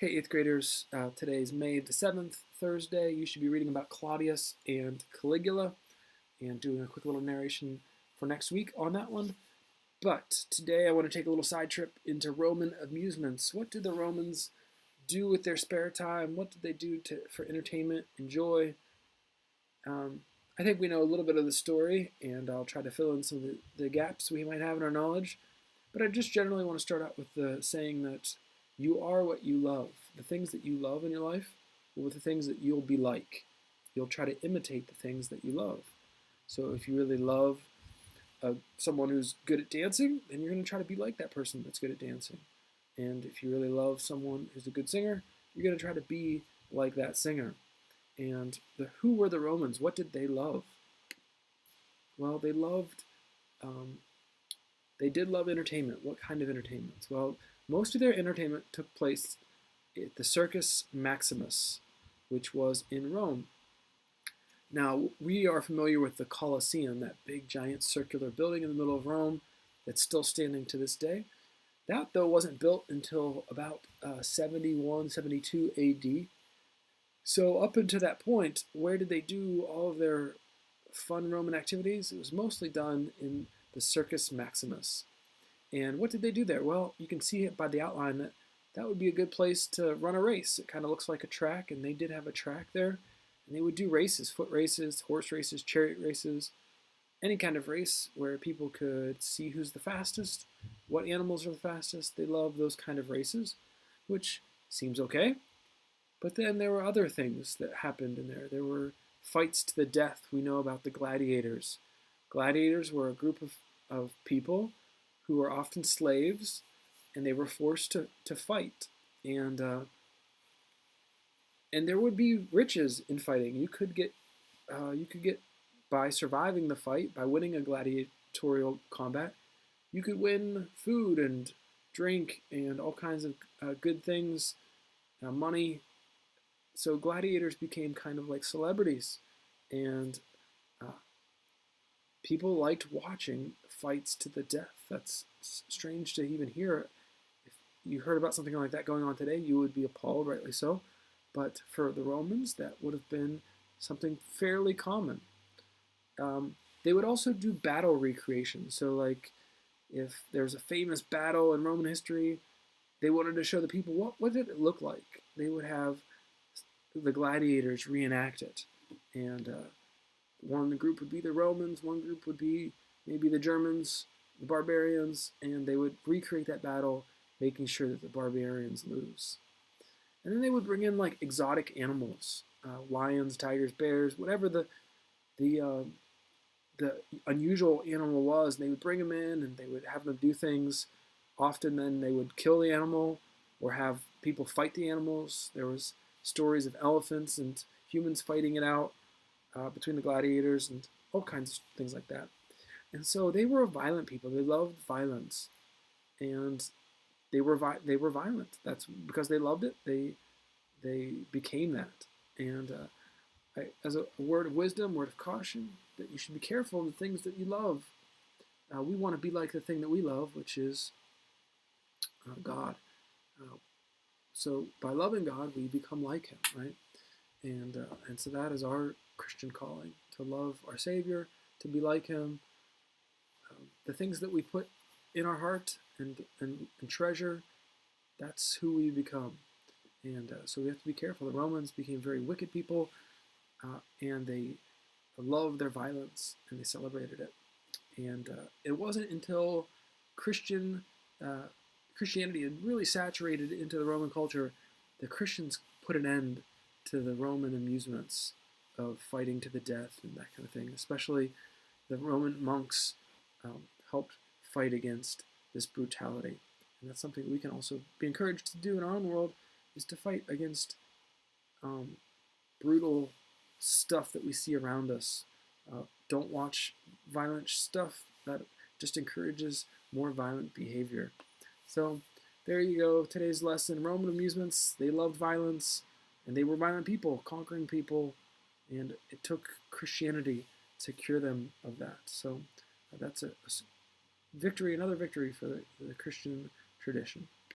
Hey, 8th graders, today is May the 7th, Thursday. You should be reading about Claudius and Caligula and doing a quick little narration for next week on that one. But today I want to take a little side trip into Roman amusements. What did the Romans do with their spare time? What did they do for entertainment and joy? Um, I think we know a little bit of the story, and I'll try to fill in some of the gaps we might have in our knowledge. But I just generally want to start out with the saying that you are what you love. The things that you love in your life will be the things that you'll be like. You'll try to imitate the things that you love. So if you really love someone who's good at dancing, then you're going to try to be like that person that's good at dancing. And if you really love someone who's a good singer, you're going to try to be like that singer. And who were the Romans? What did they love? Well, they did love entertainment. What kind of entertainment? Well, most of their entertainment took place at the Circus Maximus, which was in Rome. Now, we are familiar with the Colosseum, that big, giant, circular building in the middle of Rome that's still standing to this day. That, though, wasn't built until about 71, 72 AD. So up until that point, where did they do all of their fun Roman activities? It was mostly done in the Circus Maximus. And what did they do there? Well, you can see it by the outline that that would be a good place to run a race. It kind of looks like a track, and they did have a track there. And they would do races, foot races, horse races, chariot races, any kind of race where people could see who's the fastest, what animals are the fastest. They love those kind of races, which seems okay. But then there were other things that happened in there. There were fights to the death. We know about the gladiators. Gladiators were a group of people who were often slaves, and they were forced to fight. And there would be riches in fighting. You could get by surviving the fight, by winning a gladiatorial combat, you could win food and drink and all kinds of good things, money. So gladiators became kind of like celebrities, and people liked watching fights to the death. That's strange to even hear. If you heard about something like that going on today, you would be appalled, rightly so. But for the Romans, that would have been something fairly common. They would also do battle recreation. So, like, if there's a famous battle in Roman history, they wanted to show the people what did it look like. They would have the gladiators reenact it, and one group would be the Romans, one group would be maybe the Germans, the barbarians, and they would recreate that battle, making sure that the barbarians lose. And then they would bring in like exotic animals, lions, tigers, bears, whatever the unusual animal was. And they would bring them in, and they would have them do things. Often, then they would kill the animal, or have people fight the animals. There was stories of elephants and humans fighting it out between the gladiators, and all kinds of things like that. And so they were violent people. They loved violence, and they were violent. That's because they loved it. They became that. And as a word of wisdom, word of caution, that you should be careful of the things that you love. We want to be like the thing that we love, which is God. So by loving God, we become like Him, right? And so that is our Christian calling, to love our Savior, to be like Him. The things that we put in our heart and treasure, that's who we become. And so we have to be careful. The Romans became very wicked people, and they loved their violence, and they celebrated it. And it wasn't until Christianity had really saturated into the Roman culture that Christians put an end to the Roman amusements of fighting to the death and that kind of thing. Especially the Roman monks helped fight against this brutality. And that's something we can also be encouraged to do in our own world, is to fight against brutal stuff that we see around us. Don't watch violent stuff that just encourages more violent behavior. So there you go, today's lesson. Roman amusements, they loved violence, and they were violent people, conquering people, and it took Christianity to cure them of that. So that's a victory, another victory for the Christian tradition.